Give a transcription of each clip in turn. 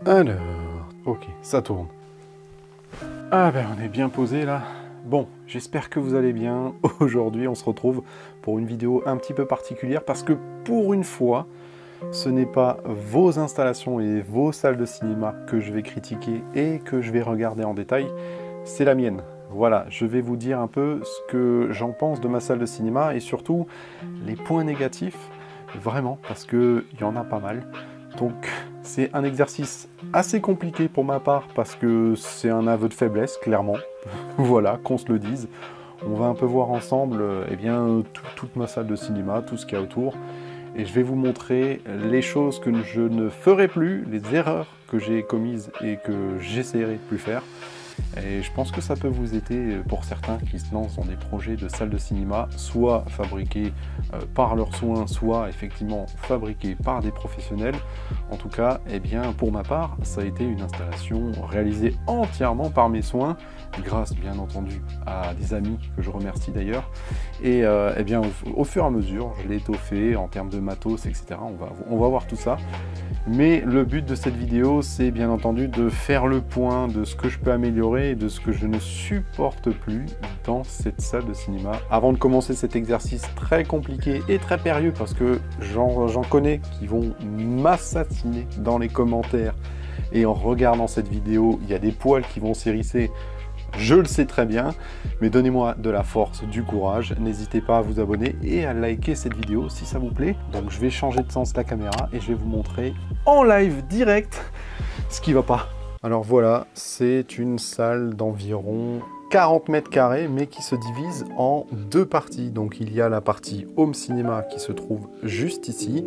Alors, ok, ça tourne. Ah ben on est bien posé là. Bon, j'espère que vous allez bien. Aujourd'hui on se retrouve pour une vidéo un petit peu particulière parce que pour une fois, ce n'est pas vos installations et vos salles de cinéma que je vais critiquer et que je vais regarder en détail, c'est la mienne. Voilà, je vais vous dire un peu ce que j'en pense de ma salle de cinéma et surtout les points négatifs, vraiment, parce qu'il y en a pas mal. Donc c'est un exercice assez compliqué pour ma part parce que c'est un aveu de faiblesse, clairement. Voilà, qu'on se le dise. On va un peu voir ensemble eh bien, toute ma salle de cinéma, tout ce qu'il y a autour. Et je vais vous montrer les choses que je ne ferai plus, les erreurs que j'ai commises et que j'essaierai de plus faire. Et je pense que ça peut vous aider pour certains qui se lancent dans des projets de salles de cinéma, soit fabriqués par leurs soins, soit effectivement fabriqués par des professionnels. En tout cas, eh bien, pour ma part, ça a été une installation réalisée entièrement par mes soins, grâce bien entendu à des amis que je remercie d'ailleurs. Et eh bien, au fur et à mesure, je l'ai étoffé en termes de matos, etc. On va voir tout ça. Mais le but de cette vidéo, c'est bien entendu de faire le point de ce que je peux améliorer et de ce que je ne supporte plus dans cette salle de cinéma. Avant de commencer cet exercice très compliqué et très périlleux, parce que j'en connais qui vont m'assassiner dans les commentaires, et en regardant cette vidéo, il y a des poils qui vont s'hérisser. Je le sais très bien, mais donnez-moi de la force, du courage, n'hésitez pas à vous abonner et à liker cette vidéo si ça vous plaît. Donc je vais changer de sens la caméra et je vais vous montrer en live direct ce qui va pas. Alors voilà, c'est une salle d'environ 40 mètres carrés, mais qui se divise en deux parties. Donc il y a la partie home cinéma qui se trouve juste ici,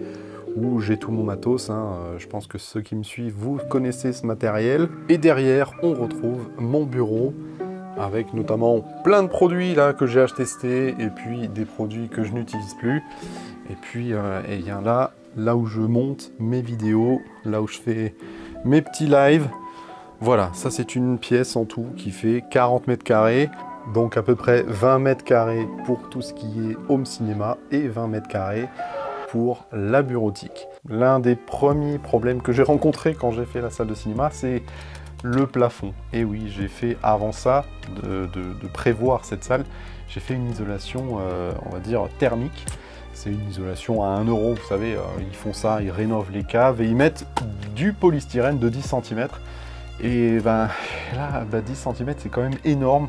où j'ai tout mon matos, hein. Je pense que ceux qui me suivent, vous connaissez ce matériel. Et derrière, on retrouve mon bureau, avec notamment plein de produits là que j'ai à tester, et puis des produits que je n'utilise plus. Et puis, et bien là où je monte mes vidéos, là où je fais mes petits lives. Voilà, ça c'est une pièce en tout qui fait 40 mètres carrés. Donc à peu près 20 mètres carrés pour tout ce qui est home cinéma et 20 mètres carrés pour la bureautique. L'un des premiers problèmes que j'ai rencontré quand j'ai fait la salle de cinéma, c'est le plafond. Et oui, j'ai fait avant ça, de prévoir cette salle, j'ai fait une isolation, on va dire, thermique. C'est une isolation à 1 €, vous savez, ils font ça, ils rénovent les caves et ils mettent du polystyrène de 10 cm. Et ben là, 10 cm, c'est quand même énorme.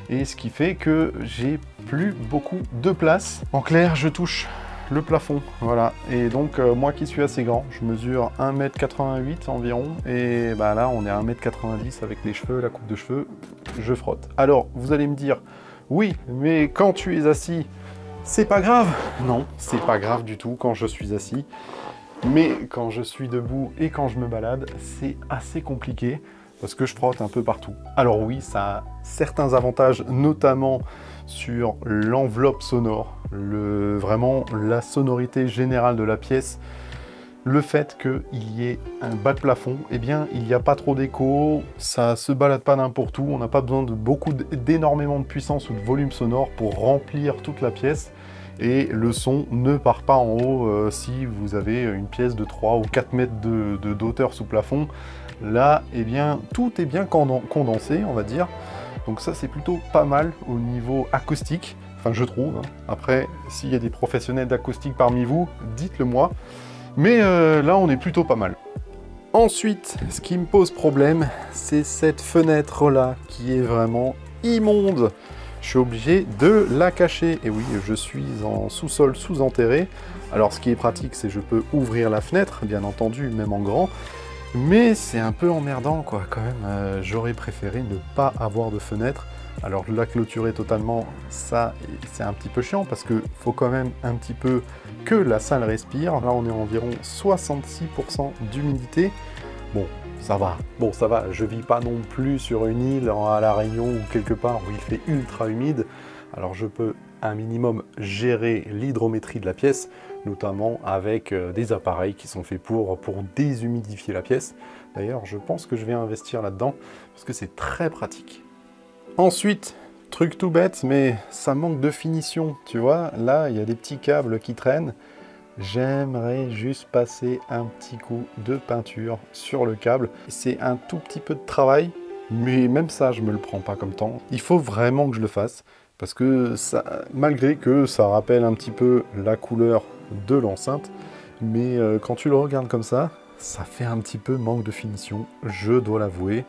Et ce qui fait que j'ai plus beaucoup de place. En clair, je touche le plafond, voilà. Et donc, moi qui suis assez grand, je mesure 1,88 m environ. Et bah là, on est à 1,90 m avec les cheveux, la coupe de cheveux, je frotte. Alors, vous allez me dire, oui, mais quand tu es assis, c'est pas grave. Non, c'est pas grave du tout quand je suis assis. Mais quand je suis debout et quand je me balade, c'est assez compliqué parce que je frotte un peu partout. Alors oui, ça a certains avantages, notamment sur l'enveloppe sonore, vraiment la sonorité générale de la pièce. Le fait qu'il y ait un bas de plafond, eh bien, il n'y a pas trop d'écho, ça se balade pas n'importe où, on n'a pas besoin d'énormément de puissance ou de volume sonore pour remplir toute la pièce. Et le son ne part pas en haut si vous avez une pièce de 3 ou 4 mètres d'auteur sous plafond. Là, eh bien, tout est bien condensé, on va dire. Donc ça, c'est plutôt pas mal au niveau acoustique, enfin je trouve. Après, s'il y a des professionnels d'acoustique parmi vous, dites-le moi. Mais là, on est plutôt pas mal. Ensuite, ce qui me pose problème, c'est cette fenêtre-là qui est vraiment immonde. Je suis obligé de la cacher. Et oui, je suis en sous-sol sous-enterré. Alors ce qui est pratique, c'est que je peux ouvrir la fenêtre, bien entendu, même en grand. Mais c'est un peu emmerdant, quoi, quand même. J'aurais préféré ne pas avoir de fenêtre. Alors la clôturer totalement, ça, c'est un petit peu chiant, parce qu'il faut quand même un petit peu que la salle respire. Là, on est environ 66% d'humidité. Bon, ça va. Bon, ça va. Je vis pas non plus sur une île à La Réunion ou quelque part où il fait ultra humide. Alors je peux un minimum gérer l'hydrométrie de la pièce, notamment avec des appareils qui sont faits pour déshumidifier la pièce. D'ailleurs, je pense que je vais investir là-dedans parce que c'est très pratique. Ensuite, truc tout bête, mais ça manque de finition, tu vois. Là, il y a des petits câbles qui traînent. j'aimerais juste passer un petit coup de peinture sur le câble. C'est un tout petit peu de travail, mais même ça, je me le prends pas comme temps. Il faut vraiment que je le fasse, parce que ça, malgré que ça rappelle un petit peu la couleur de l'enceinte, mais quand tu le regardes comme ça fait un petit peu manque de finition, je dois l'avouer.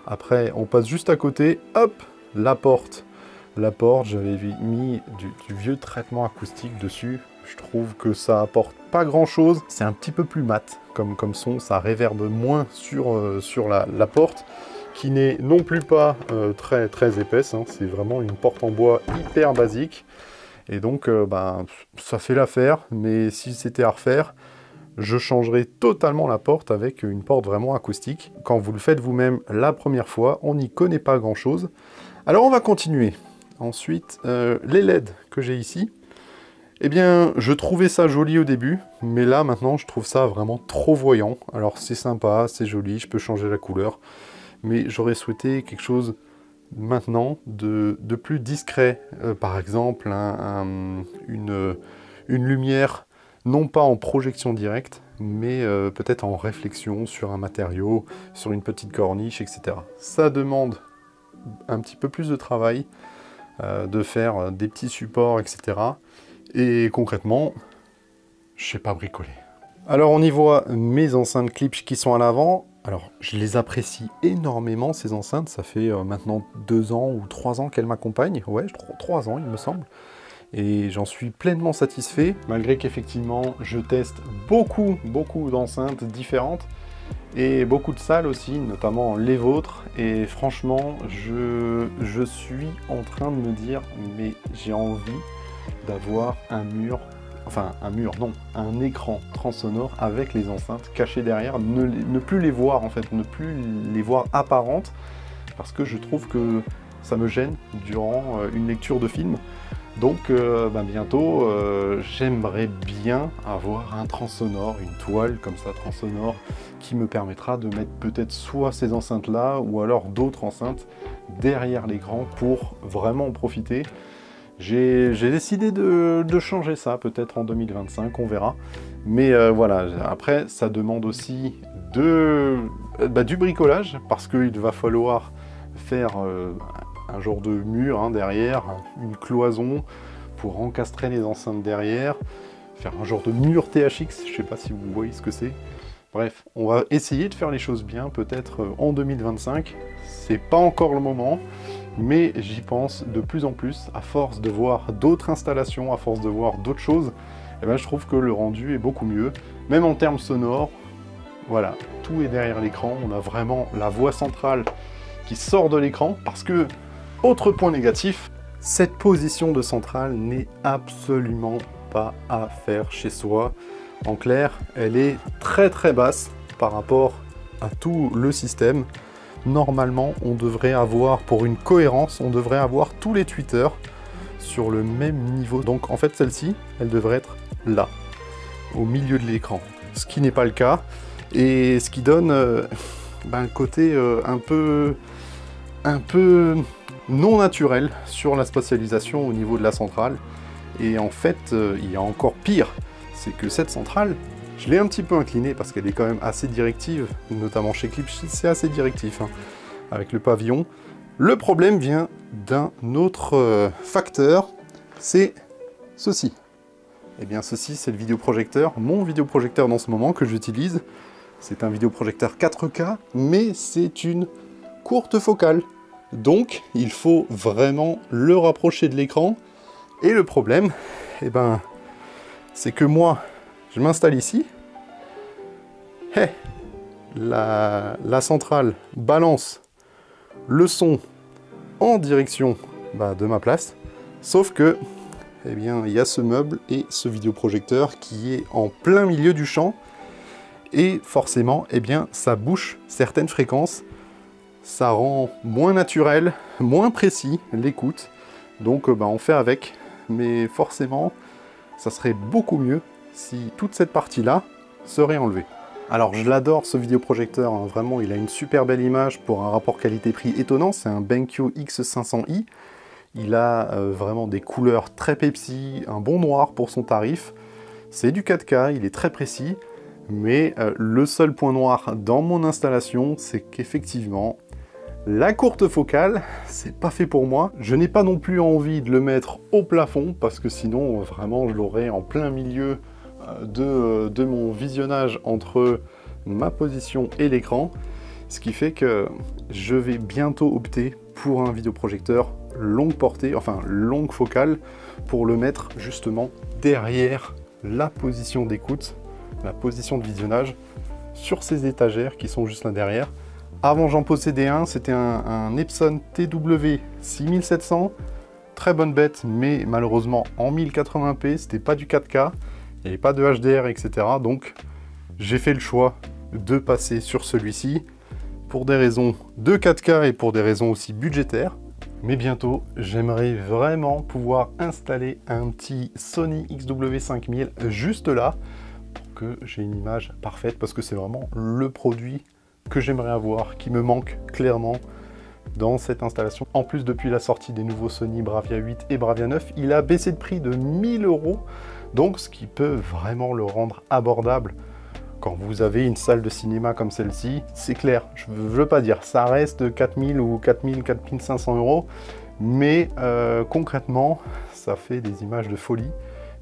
Après, on passe juste à côté, hop, la porte. La porte, j'avais mis du vieux traitement acoustique dessus. Je trouve que ça apporte pas grand chose. C'est un petit peu plus mat comme son, ça réverbe moins sur la porte, qui n'est non plus pas très épaisse, hein. C'est vraiment une porte en bois hyper basique. Et donc, ça fait l'affaire, mais si c'était à refaire, je changerai totalement la porte avec une porte vraiment acoustique. Quand vous le faites vous-même la première fois, on n'y connaît pas grand-chose. Alors, on va continuer. Ensuite, les LED que j'ai ici, eh bien, je trouvais ça joli au début, mais là, maintenant, je trouve ça vraiment trop voyant. Alors, c'est sympa, c'est joli, je peux changer la couleur, mais j'aurais souhaité quelque chose, maintenant, de plus discret. Par exemple, une lumière, non pas en projection directe, mais peut-être en réflexion sur un matériau, sur une petite corniche, etc. Ça demande un petit peu plus de travail, de faire des petits supports, etc. Et concrètement, je sais pas bricoler. Alors on y voit mes enceintes Klipsch qui sont à l'avant. Alors je les apprécie énormément, ces enceintes. Ça fait maintenant 2 ans ou 3 ans qu'elles m'accompagnent. Ouais, 3 ans il me semble. Et j'en suis pleinement satisfait, malgré qu'effectivement je teste beaucoup d'enceintes différentes. Et beaucoup de salles aussi, notamment les vôtres, et franchement, je suis en train de me dire, mais j'ai envie d'avoir un écran transsonore avec les enceintes cachées derrière, ne plus les voir en fait, ne plus les voir apparentes, parce que je trouve que ça me gêne durant une lecture de film. Donc bientôt, j'aimerais bien avoir un transsonore, une toile comme ça transsonore, qui me permettra de mettre peut-être soit ces enceintes-là, ou alors d'autres enceintes derrière l'écran pour vraiment en profiter. J'ai décidé de changer ça, peut-être en 2025, on verra. Mais voilà, après, ça demande aussi du bricolage, parce qu'il va falloir faire un genre de mur derrière, une cloison pour encastrer les enceintes derrière, faire un genre de mur THX, je sais pas si vous voyez ce que c'est. Bref, on va essayer de faire les choses bien, peut-être en 2025. C'est pas encore le moment, mais j'y pense de plus en plus, à force de voir d'autres installations, à force de voir d'autres choses, et je trouve que le rendu est beaucoup mieux, même en termes sonores. Voilà, tout est derrière l'écran, on a vraiment la voix centrale qui sort de l'écran, parce que, autre point négatif, cette position de centrale n'est absolument pas à faire chez soi. En clair, elle est très basse par rapport à tout le système. Normalement, on devrait avoir, pour une cohérence, on devrait avoir tous les tweeters sur le même niveau. Donc en fait, celle-ci, elle devrait être là, au milieu de l'écran. Ce qui n'est pas le cas, et ce qui donne un côté un peu non naturel sur la spatialisation au niveau de la centrale. Et en fait, il y a encore pire, c'est que cette centrale, je l'ai un petit peu inclinée parce qu'elle est quand même assez directive, notamment chez Klipsch, c'est assez directif, hein, avec le pavillon. Le problème vient d'un autre facteur, c'est ceci. Et bien ceci, c'est le vidéoprojecteur, mon vidéoprojecteur dans ce moment que j'utilise. C'est un vidéoprojecteur 4K, mais c'est une courte focale. Donc, il faut vraiment le rapprocher de l'écran. Et le problème, c'est que moi, je m'installe ici. La centrale balance le son en direction de ma place. Sauf que, il y a ce meuble et ce vidéoprojecteur qui est en plein milieu du champ. Et forcément, ça bouche certaines fréquences. Ça rend moins naturel, moins précis l'écoute. Donc on fait avec. Mais forcément, ça serait beaucoup mieux si toute cette partie-là serait enlevée. Alors je l'adore ce vidéoprojecteur, hein. Vraiment il a une super belle image pour un rapport qualité-prix étonnant. C'est un BenQ X500i. Il a vraiment des couleurs très Pepsi, un bon noir pour son tarif. C'est du 4K, il est très précis, mais le seul point noir dans mon installation, c'est qu'effectivement, la courte focale, c'est pas fait pour moi. Je n'ai pas non plus envie de le mettre au plafond, parce que sinon, vraiment, je l'aurais en plein milieu de mon visionnage entre ma position et l'écran. Ce qui fait que je vais bientôt opter pour un vidéoprojecteur longue portée, enfin longue focale, pour le mettre justement derrière la position d'écoute, la position de visionnage, sur ces étagères qui sont juste là derrière. Avant, j'en possédais un, c'était un Epson TW6700, très bonne bête, mais malheureusement en 1080p, c'était pas du 4K, il n'y avait pas de HDR, etc. Donc j'ai fait le choix de passer sur celui-ci, pour des raisons de 4K et pour des raisons aussi budgétaires. Mais bientôt, j'aimerais vraiment pouvoir installer un petit Sony XW5000 juste là, pour que j'ai une image parfaite, parce que c'est vraiment le produit que j'aimerais avoir, qui me manque clairement dans cette installation. En plus, depuis la sortie des nouveaux Sony Bravia 8 et Bravia 9, il a baissé de prix de 1000 €, donc ce qui peut vraiment le rendre abordable. Quand vous avez une salle de cinéma comme celle-ci, c'est clair, je ne veux pas dire, ça reste 4000 ou 4000, 4500 €, mais concrètement, ça fait des images de folie,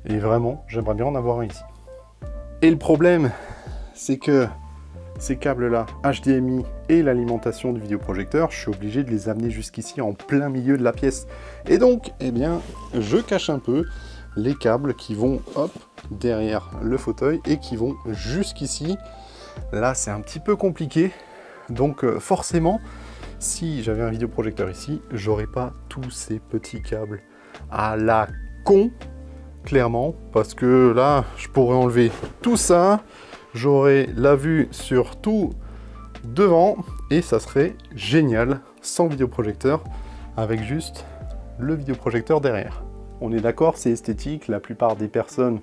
et vraiment, j'aimerais bien en avoir un ici. Et le problème, c'est que ces câbles-là, HDMI et l'alimentation du vidéoprojecteur, je suis obligé de les amener jusqu'ici en plein milieu de la pièce. Et donc, eh bien, je cache un peu les câbles qui vont, hop, derrière le fauteuil et qui vont jusqu'ici. Là, c'est un petit peu compliqué. Donc, forcément, si j'avais un vidéoprojecteur ici, j'aurais pas tous ces petits câbles à la con, clairement, parce que là, je pourrais enlever tout ça. J'aurai la vue sur tout devant et ça serait génial sans vidéoprojecteur, avec juste le vidéoprojecteur derrière. On est d'accord, c'est esthétique, la plupart des personnes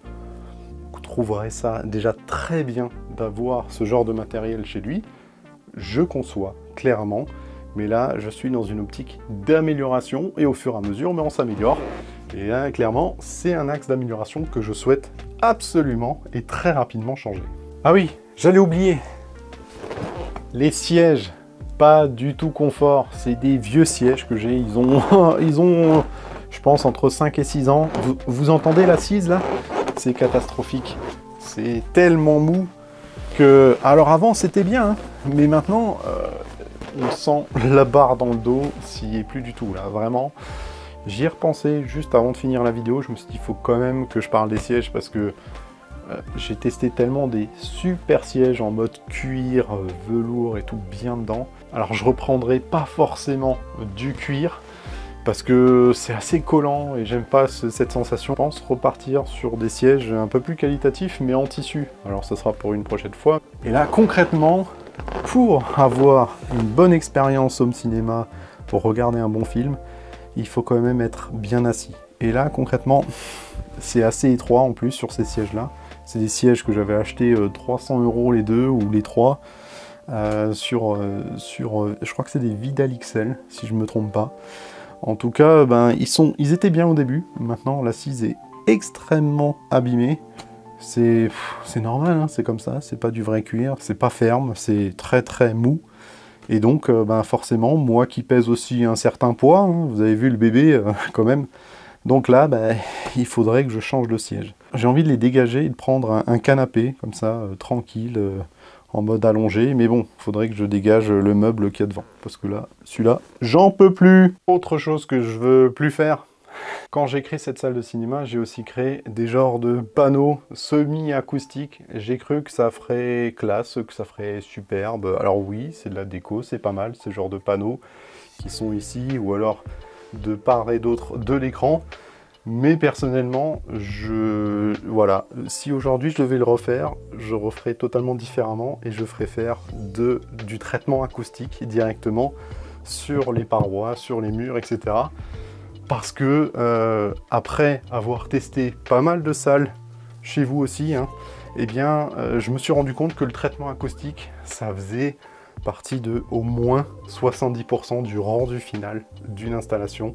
trouveraient ça déjà très bien d'avoir ce genre de matériel chez lui. Je conçois clairement, mais là je suis dans une optique d'amélioration et au fur et à mesure, mais on s'améliore. Et là, clairement, c'est un axe d'amélioration que je souhaite absolument et très rapidement changer. Ah oui, j'allais oublier. Les sièges, pas du tout confort. C'est des vieux sièges que j'ai. Ils ont, je pense, entre 5 et 6 ans. Vous entendez l'assise là? C'est catastrophique. C'est tellement mou que... Alors avant, c'était bien, hein, mais maintenant, on sent la barre dans le dos. S'y est plus du tout là, vraiment. J'y ai repensé juste avant de finir la vidéo. Je me suis dit, il faut quand même que je parle des sièges parce que j'ai testé tellement des super sièges en mode cuir, velours et tout bien dedans. Alors je reprendrai pas forcément du cuir parce que c'est assez collant et j'aime pas cette sensation. Je pense repartir sur des sièges un peu plus qualitatifs mais en tissu. Alors ça sera pour une prochaine fois. Et là concrètement, pour avoir une bonne expérience home cinéma, pour regarder un bon film, il faut quand même être bien assis. Et là concrètement, c'est assez étroit en plus sur ces sièges là. C'est des sièges que j'avais acheté 300 € les deux ou les trois je crois que c'est des Vidal XL si je me trompe pas. En tout cas, ben, ils étaient bien au début. Maintenant, l'assise est extrêmement abîmée. C'est normal, hein, c'est comme ça. C'est pas du vrai cuir, c'est pas ferme, c'est très très mou. Et donc, ben, forcément, moi qui pèse aussi un certain poids, hein, vous avez vu le bébé quand même. Donc là, ben, il faudrait que je change de siège. J'ai envie de les dégager et de prendre un canapé, comme ça, tranquille, en mode allongé. Mais bon, il faudrait que je dégage le meuble qu'il y a devant. Parce que là, celui-là, j'en peux plus. Autre chose que je veux plus faire. Quand j'ai créé cette salle de cinéma, j'ai aussi créé des genres de panneaux semi-acoustiques. J'ai cru que ça ferait classe, que ça ferait superbe. Alors oui, c'est de la déco, c'est pas mal, ces genres de panneaux qui sont ici, ou alors de part et d'autre de l'écran. Mais personnellement, voilà, si aujourd'hui je devais le refaire, je referais totalement différemment et je ferais faire du traitement acoustique directement sur les parois, sur les murs, etc. Parce que après avoir testé pas mal de salles, chez vous aussi, hein, eh bien, je me suis rendu compte que le traitement acoustique, ça faisait partie de au moins 70% du rendu final d'une installation.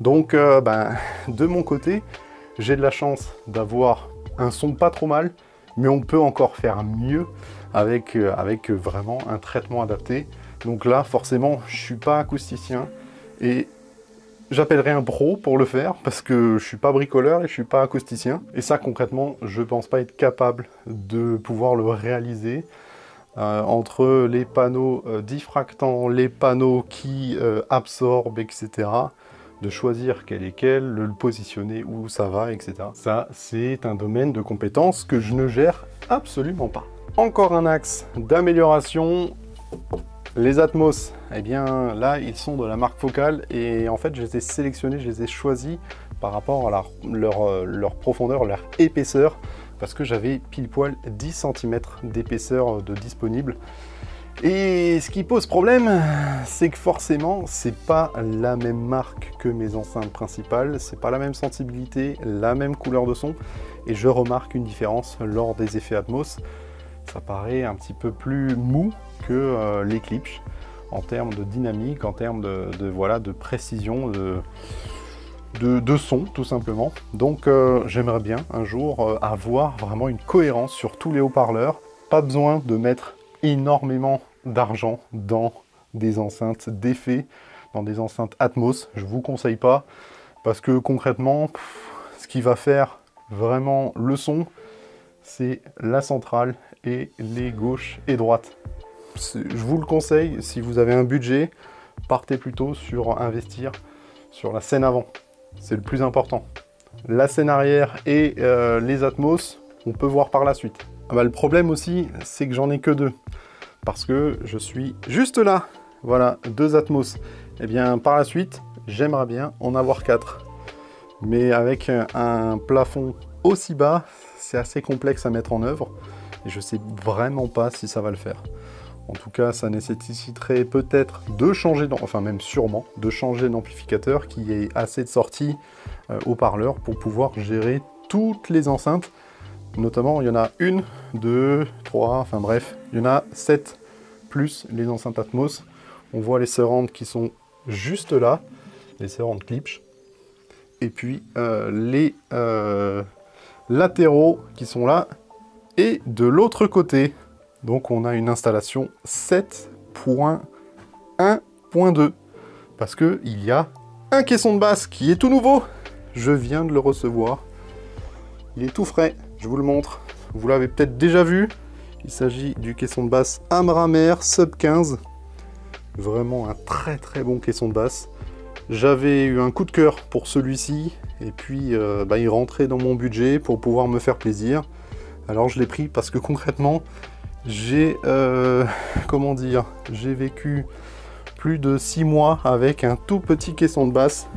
Donc, ben, de mon côté, j'ai de la chance d'avoir un son pas trop mal, mais on peut encore faire mieux avec vraiment un traitement adapté. Donc là, forcément, je suis pas acousticien et j'appellerai un pro pour le faire parce que je suis pas bricoleur et je suis pas acousticien. Et ça, concrètement, je pense pas être capable de pouvoir le réaliser. Entre les panneaux diffractants, les panneaux qui absorbent, etc., de choisir quel est quel, le positionner où ça va, etc. Ça, c'est un domaine de compétences que je ne gère absolument pas. Encore un axe d'amélioration, les Atmos. Eh bien, là, ils sont de la marque Focal et en fait, je les ai sélectionnés, je les ai choisis par rapport à leur profondeur, leur épaisseur, parce que j'avais pile poil 10 cm d'épaisseur de disponible. Et ce qui pose problème, c'est que forcément, c'est pas la même marque que mes enceintes principales, c'est pas la même sensibilité, la même couleur de son, et je remarque une différence lors des effets Atmos. Ça paraît un petit peu plus mou que les Klipsch, en termes de dynamique, en termes de précision, de son, tout simplement. Donc j'aimerais bien un jour avoir vraiment une cohérence sur tous les haut-parleurs. Pas besoin de mettre énormément d'argent dans des enceintes d'effet, dans des enceintes Atmos. Je vous conseille pas, parce que concrètement, ce qui va faire vraiment le son, c'est la centrale et les gauches et droites. Je vous le conseille, si vous avez un budget, partez plutôt sur investir sur la scène avant. C'est le plus important. La scène arrière et les Atmos, on peut voir par la suite. Ah bah, le problème aussi, c'est que j'en ai que 2. Parce que je suis juste là. Voilà, 2 Atmos. Et bien, par la suite, j'aimerais bien en avoir 4. Mais avec un plafond aussi bas, c'est assez complexe à mettre en œuvre. Et je sais vraiment pas si ça va le faire. En tout cas, ça nécessiterait peut-être de changer, enfin même sûrement, de changer d'amplificateur qui ait assez de sorties haut-parleurs pour pouvoir gérer toutes les enceintes. Notamment, il y en a 1, 2, 3, enfin bref, il y en a 7 plus les enceintes Atmos. On voit les surrounds qui sont juste là, les surrounds Klipsch. Et puis les latéraux qui sont là et de l'autre côté. Donc on a une installation 7.1.2 parce que il y a un caisson de basse qui est tout nouveau. Je viens de le recevoir. Il est tout frais, je vous le montre. Vous l'avez peut-être déjà vu. Il s'agit du caisson de basse Amramer Sub 15. Vraiment un très très bon caisson de basse. J'avais eu un coup de cœur pour celui-ci et puis il rentrait dans mon budget pour pouvoir me faire plaisir. Alors je l'ai pris parce que concrètement, j'ai j'ai vécu plus de 6 mois avec un tout petit caisson de basse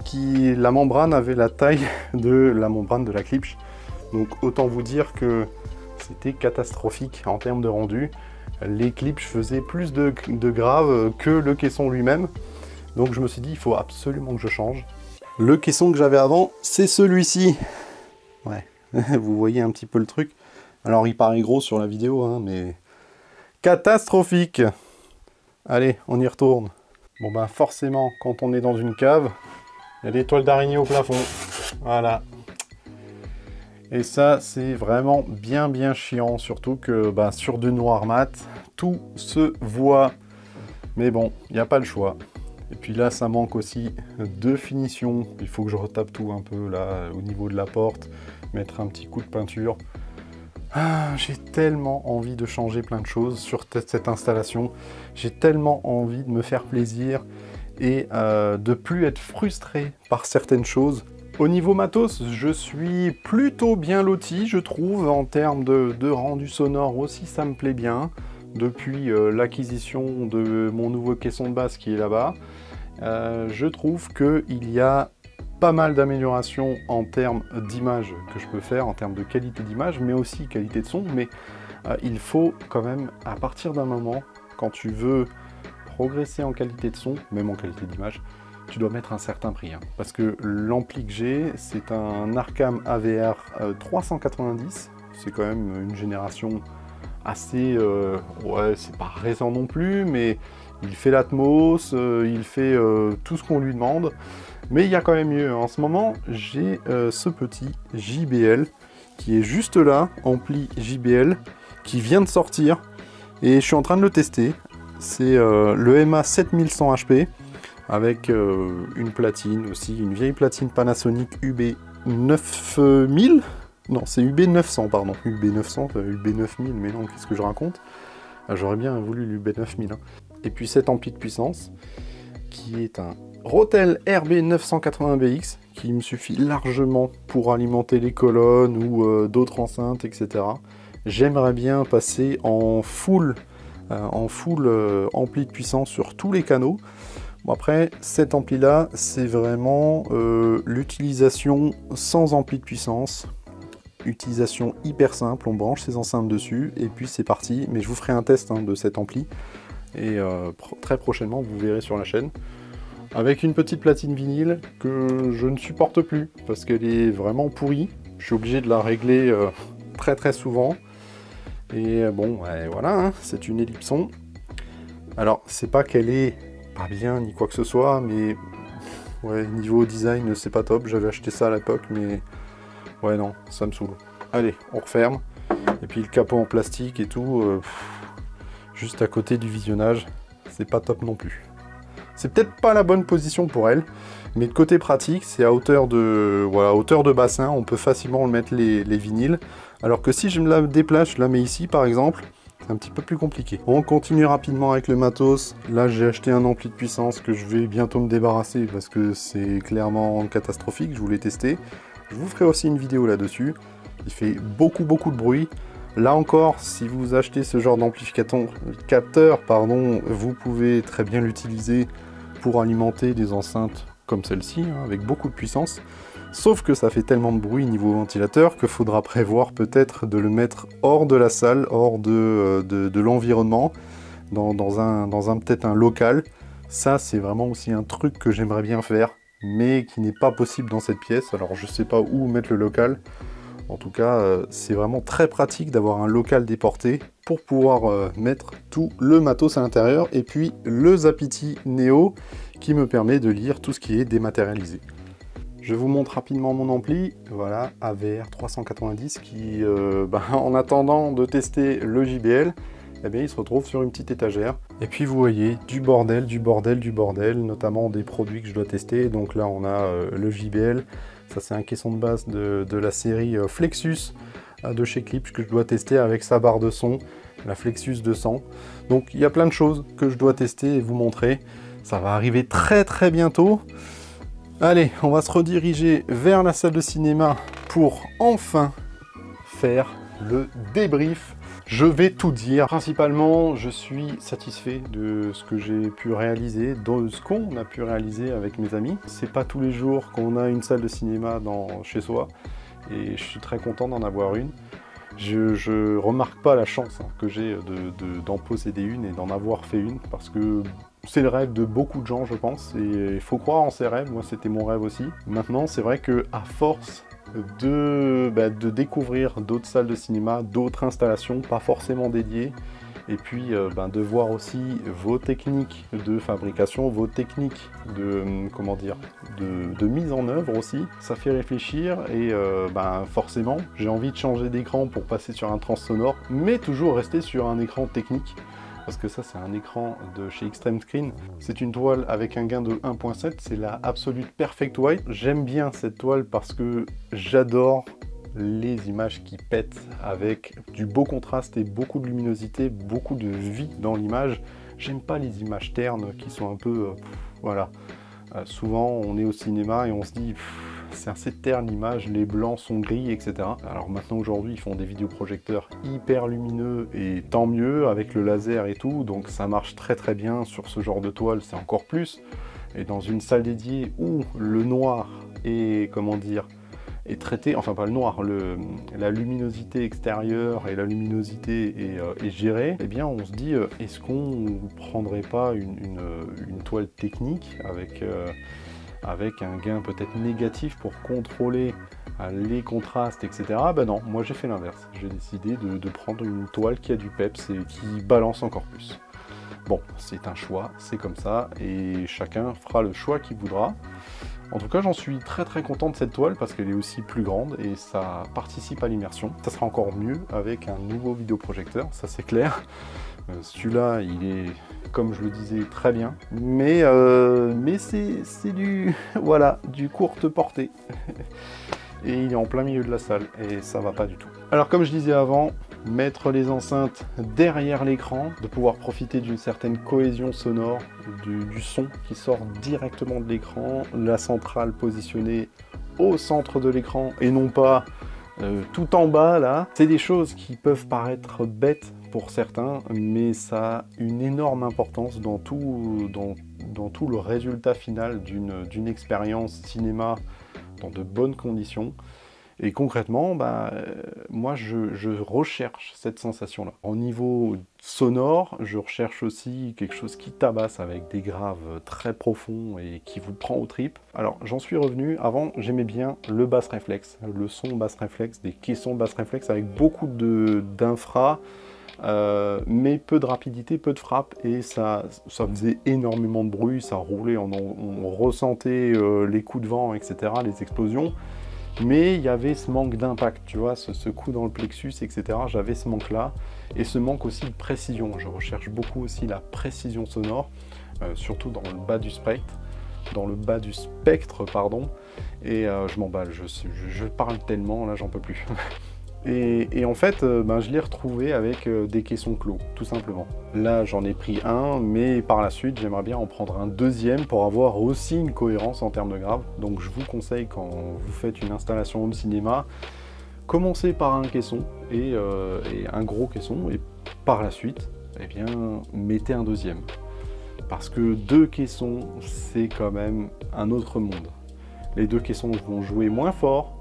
qui, la membrane avait la taille de la membrane de la Klipsch. Donc autant vous dire que c'était catastrophique en termes de rendu. Les Klipsch faisaient plus de grave que le caisson lui-même. Donc je me suis dit, il faut absolument que je change. Le caisson que j'avais avant, c'est celui-ci. Ouais, vous voyez un petit peu le truc. Alors il paraît gros sur la vidéo, hein, mais catastrophique. Allez, on y retourne. Bon ben forcément, quand on est dans une cave, il y a des toiles d'araignée au plafond. Voilà. Et ça, c'est vraiment bien chiant, surtout que sur du noir mat, tout se voit. Mais bon, il n'y a pas le choix. Et puis là, ça manque aussi de finition. Il faut que je retape tout un peu là, au niveau de la porte, mettre un petit coup de peinture. Ah, j'ai tellement envie de changer plein de choses sur cette installation. J'ai tellement envie de me faire plaisir et de plus être frustré par certaines choses. Au niveau matos, je suis plutôt bien loti, je trouve, en termes de rendu sonore aussi, ça me plaît bien. Depuis l'acquisition de mon nouveau caisson de basse qui est là-bas, je trouve qu'il y a pas mal d'améliorations en termes d'image que je peux faire, en termes de qualité d'image, mais aussi qualité de son. Mais il faut quand même, à partir d'un moment, quand tu veux progresser en qualité de son, même en qualité d'image, tu dois mettre un certain prix. Hein. Parce que l'ampli que j'ai, c'est un Arcam AVR 390. C'est quand même une génération assez... ouais, c'est pas récent non plus, mais il fait l'Atmos, il fait tout ce qu'on lui demande. Mais il y a quand même mieux. En ce moment, j'ai ce petit JBL qui est juste là, ampli JBL, qui vient de sortir, et je suis en train de le tester. C'est le MA 7100 HP, avec une platine aussi, une vieille platine Panasonic UB 9000. Non, c'est UB 900, pardon. UB 900, UB 9000, mais non, qu'est-ce que je raconte? J'aurais bien voulu l'UB 9000. Hein. Et puis cet ampli de puissance, qui est un Rotel RB 980BX, qui me suffit largement pour alimenter les colonnes ou d'autres enceintes, etc. J'aimerais bien passer en full ampli de puissance sur tous les canaux. Bon, après, cet ampli-là, c'est vraiment l'utilisation sans ampli de puissance. Utilisation hyper simple, on branche ses enceintes dessus, et puis c'est parti. Mais je vous ferai un test de cet ampli, et très prochainement, vous verrez sur la chaîne. Avec une petite platine vinyle que je ne supporte plus, parce qu'elle est vraiment pourrie. Je suis obligé de la régler très souvent. Et bon, ouais, voilà, hein, c'est une Ellipson. Alors, c'est pas qu'elle est pas bien, ni quoi que ce soit, mais ouais, niveau design, c'est pas top. J'avais acheté ça à l'époque, mais ouais, non, ça me saoule. Allez, on referme. Et puis le capot en plastique et tout, juste à côté du visionnage, c'est pas top non plus. C'est peut-être pas la bonne position pour elle, mais de côté pratique, c'est à hauteur de, voilà, hauteur de bassin, on peut facilement mettre les vinyles. Alors que si je me la déplace, je la mets ici par exemple, c'est un petit peu plus compliqué. On continue rapidement avec le matos. Là, j'ai acheté un ampli de puissance que je vais bientôt me débarrasser parce que c'est clairement catastrophique, je voulais tester. Je vous ferai aussi une vidéo là-dessus. Il fait beaucoup de bruit. Là encore, si vous achetez ce genre d'amplificateur, pardon, vous pouvez très bien l'utiliser pour alimenter des enceintes comme celle-ci, hein, avec beaucoup de puissance. Sauf que ça fait tellement de bruit niveau ventilateur qu'il faudra prévoir peut-être de le mettre hors de la salle, hors de l'environnement, dans peut-être un local. Ça, c'est vraiment aussi un truc que j'aimerais bien faire, mais qui n'est pas possible dans cette pièce. Alors, je sais pas où mettre le local. En tout cas, c'est vraiment très pratique d'avoir un local déporté pour pouvoir mettre tout le matos à l'intérieur. Et puis le Zapiti Neo qui me permet de lire tout ce qui est dématérialisé. Je vous montre rapidement mon ampli. Voilà, AVR 390 qui, en attendant de tester le JBL, eh bien, il se retrouve sur une petite étagère. Et puis vous voyez, du bordel, notamment des produits que je dois tester. Donc là, on a le JBL. Ça, c'est un caisson de base de la série Flexus de chez Klipsch que je dois tester avec sa barre de son, la Flexus 200. Donc, il y a plein de choses que je dois tester et vous montrer. Ça va arriver très bientôt. Allez, on va se rediriger vers la salle de cinéma pour enfin faire le débrief. Je vais tout dire. Principalement, je suis satisfait de ce que j'ai pu réaliser, de ce qu'on a pu réaliser avec mes amis. C'est pas tous les jours qu'on a une salle de cinéma chez soi, et je suis très content d'en avoir une. Je remarque pas la chance que j'ai d'en posséder une et d'en avoir fait une, parce que c'est le rêve de beaucoup de gens, je pense, et il faut croire en ses rêves. Moi, c'était mon rêve aussi. Maintenant, c'est vrai que à force de découvrir d'autres salles de cinéma, d'autres installations, pas forcément dédiées, et puis de voir aussi vos techniques de fabrication, vos techniques de mise en œuvre aussi, ça fait réfléchir, et forcément, j'ai envie de changer d'écran pour passer sur un transsonore, mais toujours rester sur un écran technique. Parce que ça, c'est un écran de chez Extreme Screen. C'est une toile avec un gain de 1.7, c'est la Absolute Perfect White. J'aime bien cette toile parce que j'adore les images qui pètent avec du beau contraste et beaucoup de luminosité, beaucoup de vie dans l'image. J'aime pas les images ternes qui sont un peu... voilà. Souvent, on est au cinéma et on se dit... c'est assez terne l'image, les blancs sont gris, etc. Alors maintenant, aujourd'hui, ils font des vidéoprojecteurs hyper lumineux, et tant mieux, avec le laser et tout, donc ça marche très bien sur ce genre de toile, c'est encore plus. Et dans une salle dédiée où le noir est, est traité, enfin pas le noir, la luminosité extérieure et la luminosité est gérée, eh bien on se dit, est-ce qu'on prendrait pas une toile technique avec un gain peut-être négatif pour contrôler les contrastes, etc. Ben non, moi j'ai fait l'inverse. J'ai décidé de prendre une toile qui a du peps et qui balance encore plus. Bon, c'est un choix, c'est comme ça, et chacun fera le choix qu'il voudra. En tout cas, j'en suis très très content de cette toile parce qu'elle est aussi plus grande et ça participe à l'immersion. Ça sera encore mieux avec un nouveau vidéoprojecteur, ça c'est clair. Celui-là, il est, comme je le disais, très bien, mais c'est du, voilà, du courte portée. Et il est en plein milieu de la salle, et ça va pas du tout. Alors comme je disais avant, mettre les enceintes derrière l'écran, de pouvoir profiter d'une certaine cohésion sonore, du son qui sort directement de l'écran, la centrale positionnée au centre de l'écran, et non pas tout en bas là. C'est des choses qui peuvent paraître bêtes pour certains, mais ça a une énorme importance dans tout le résultat final d'une expérience cinéma dans de bonnes conditions. Et concrètement, moi je recherche cette sensation-là. Au niveau sonore, je recherche aussi quelque chose qui tabasse avec des graves très profonds et qui vous prend aux tripes. Alors j'en suis revenu, avant j'aimais bien le bass réflexe, le son bass réflexe, des caissons bass réflexe avec beaucoup d'infra, mais peu de rapidité, peu de frappe, et ça faisait énormément de bruit, ça roulait, on ressentait les coups de vent, etc., les explosions. Mais il y avait ce manque d'impact, tu vois, ce coup dans le plexus, etc. J'avais ce manque-là, et ce manque aussi de précision. Je recherche beaucoup aussi la précision sonore, surtout dans le bas du spectre, pardon. Et je m'emballe, je parle tellement, là j'en peux plus. Et en fait, je l'ai retrouvé avec des caissons clos, tout simplement. Là, j'en ai pris un, mais par la suite, j'aimerais bien en prendre un deuxième pour avoir aussi une cohérence en termes de graves. Donc je vous conseille, quand vous faites une installation home cinéma, commencez par un caisson et un gros caisson, et par la suite, eh bien, mettez un deuxième. Parce que deux caissons, c'est quand même un autre monde. Les deux caissons vont jouer moins fort,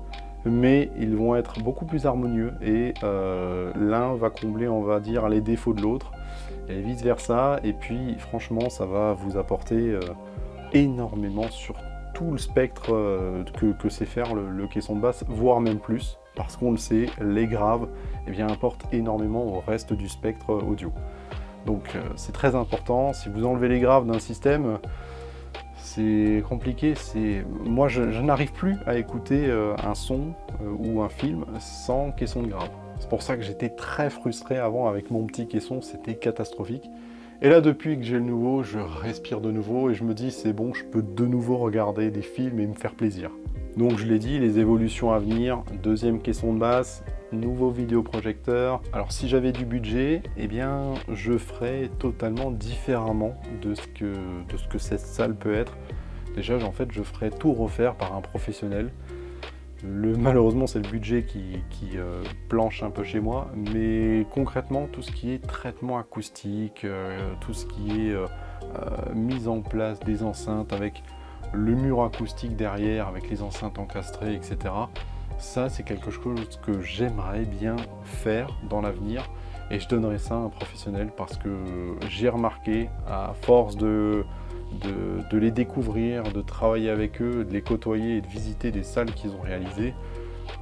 mais ils vont être beaucoup plus harmonieux, et l'un va combler, on va dire, les défauts de l'autre, et vice versa. Et puis franchement, ça va vous apporter énormément sur tout le spectre que sait faire le caisson de basse, voire même plus, parce qu'on le sait, les graves apportent énormément au reste du spectre audio. Donc c'est très important. Si vous enlevez les graves d'un système, c'est compliqué. Moi, je n'arrive plus à écouter un son ou un film sans caisson de grave. C'est pour ça que j'étais très frustré avant avec mon petit caisson, c'était catastrophique. Et là, depuis que j'ai le nouveau, je respire de nouveau et je me dis c'est bon, je peux de nouveau regarder des films et me faire plaisir. Donc je l'ai dit, les évolutions à venir, deuxième caisson de basse, nouveau vidéoprojecteur. Alors si j'avais du budget, je ferais totalement différemment de ce que cette salle peut être. Déjà, en fait, je ferais tout refaire par un professionnel. Malheureusement, c'est le budget qui planche un peu chez moi, mais concrètement, tout ce qui est traitement acoustique, tout ce qui est mise en place des enceintes avec le mur acoustique derrière, avec les enceintes encastrées, etc. Ça, c'est quelque chose que j'aimerais bien faire dans l'avenir, et je donnerais ça à un professionnel parce que j'ai remarqué, à force de les découvrir, de travailler avec eux, de les côtoyer et de visiter des salles qu'ils ont réalisées,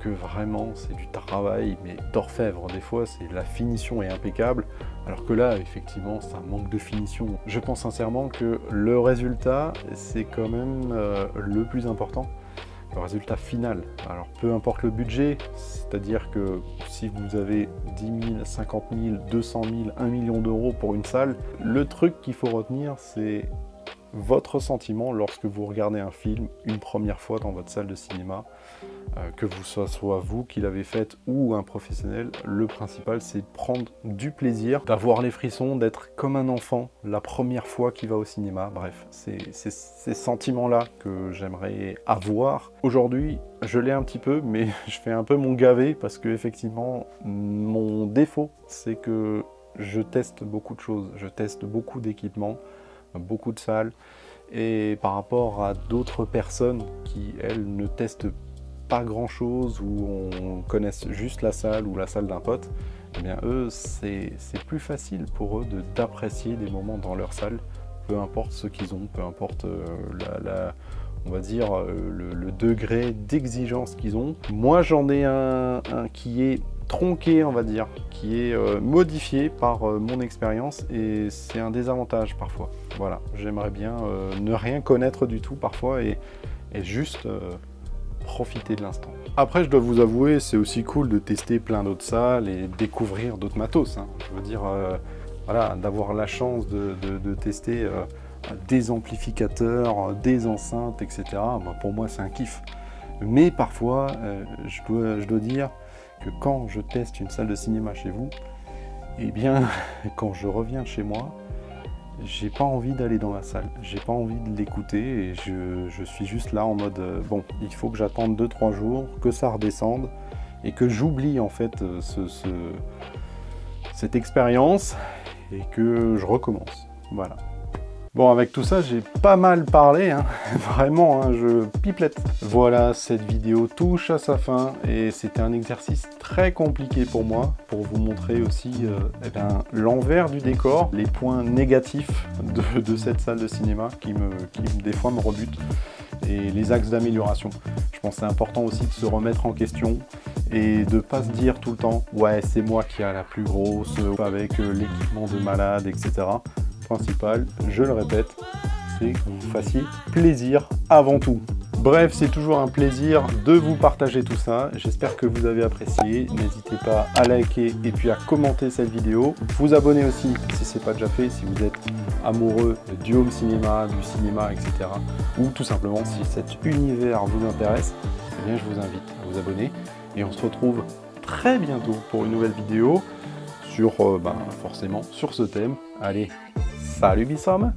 que vraiment c'est du travail, mais d'orfèvre. Des fois, la finition est impeccable, alors que là, effectivement, ça manque de finition. Je pense sincèrement que le résultat, c'est quand même le plus important. Le résultat final. Alors peu importe le budget, c'est-à-dire que si vous avez 10 000, 50 000, 200 000, 1 million d'euros pour une salle, le truc qu'il faut retenir, c'est votre sentiment lorsque vous regardez un film une première fois dans votre salle de cinéma, que ce soit vous qui l'avez faite ou un professionnel. Le principal, c'est de prendre du plaisir, d'avoir les frissons, d'être comme un enfant la première fois qu'il va au cinéma. Bref, c'est ces sentiments-là que j'aimerais avoir. Aujourd'hui, je l'ai un petit peu, mais je fais un peu mon gavé parce que effectivement, mon défaut, c'est que je teste beaucoup de choses, je teste beaucoup d'équipements, beaucoup de salles, et par rapport à d'autres personnes qui, elles, ne testent pas grand chose, ou on connaisse juste la salle ou la salle d'un pote, eux, c'est plus facile pour eux d'apprécier des moments dans leur salle, peu importe ce qu'ils ont, peu importe on va dire le degré d'exigence qu'ils ont. Moi, j'en ai un qui est tronqué, on va dire, qui est modifié par mon expérience, et c'est un désavantage parfois. Voilà, j'aimerais bien ne rien connaître du tout parfois, et et juste profiter de l'instant. Après, je dois vous avouer, c'est aussi cool de tester plein d'autres salles et découvrir d'autres matos, hein. Je veux dire, voilà, d'avoir la chance de tester des amplificateurs, des enceintes, etc. Bah, pour moi, c'est un kiff. Mais parfois, je dois dire que quand je teste une salle de cinéma chez vous, eh bien, quand je reviens chez moi, j'ai pas envie d'aller dans la salle, j'ai pas envie de l'écouter et je suis juste là en mode bon, il faut que j'attende 2-3 jours, que ça redescende et que j'oublie en fait cette expérience et que je recommence. Voilà. Bon, avec tout ça, j'ai pas mal parlé, hein. Vraiment, hein, je pipelette. Voilà, cette vidéo touche à sa fin et c'était un exercice très compliqué pour moi, pour vous montrer aussi eh bien, l'envers du décor, les points négatifs de cette salle de cinéma qui des fois me rebutent et les axes d'amélioration. Je pense que c'est important aussi de se remettre en question et de pas se dire tout le temps « ouais, c'est moi qui a la plus grosse, avec l'équipement de malade, etc. » Principal, je le répète, c'est que vous fassiez plaisir avant tout. Bref, c'est toujours un plaisir de vous partager tout ça. J'espère que vous avez apprécié. N'hésitez pas à liker et puis à commenter cette vidéo. Vous abonner aussi si ce n'est pas déjà fait, si vous êtes amoureux du home cinéma, du cinéma, etc. Ou tout simplement si cet univers vous intéresse, eh bien, je vous invite à vous abonner. Et on se retrouve très bientôt pour une nouvelle vidéo sur, forcément, sur ce thème. Allez, salut Bissom!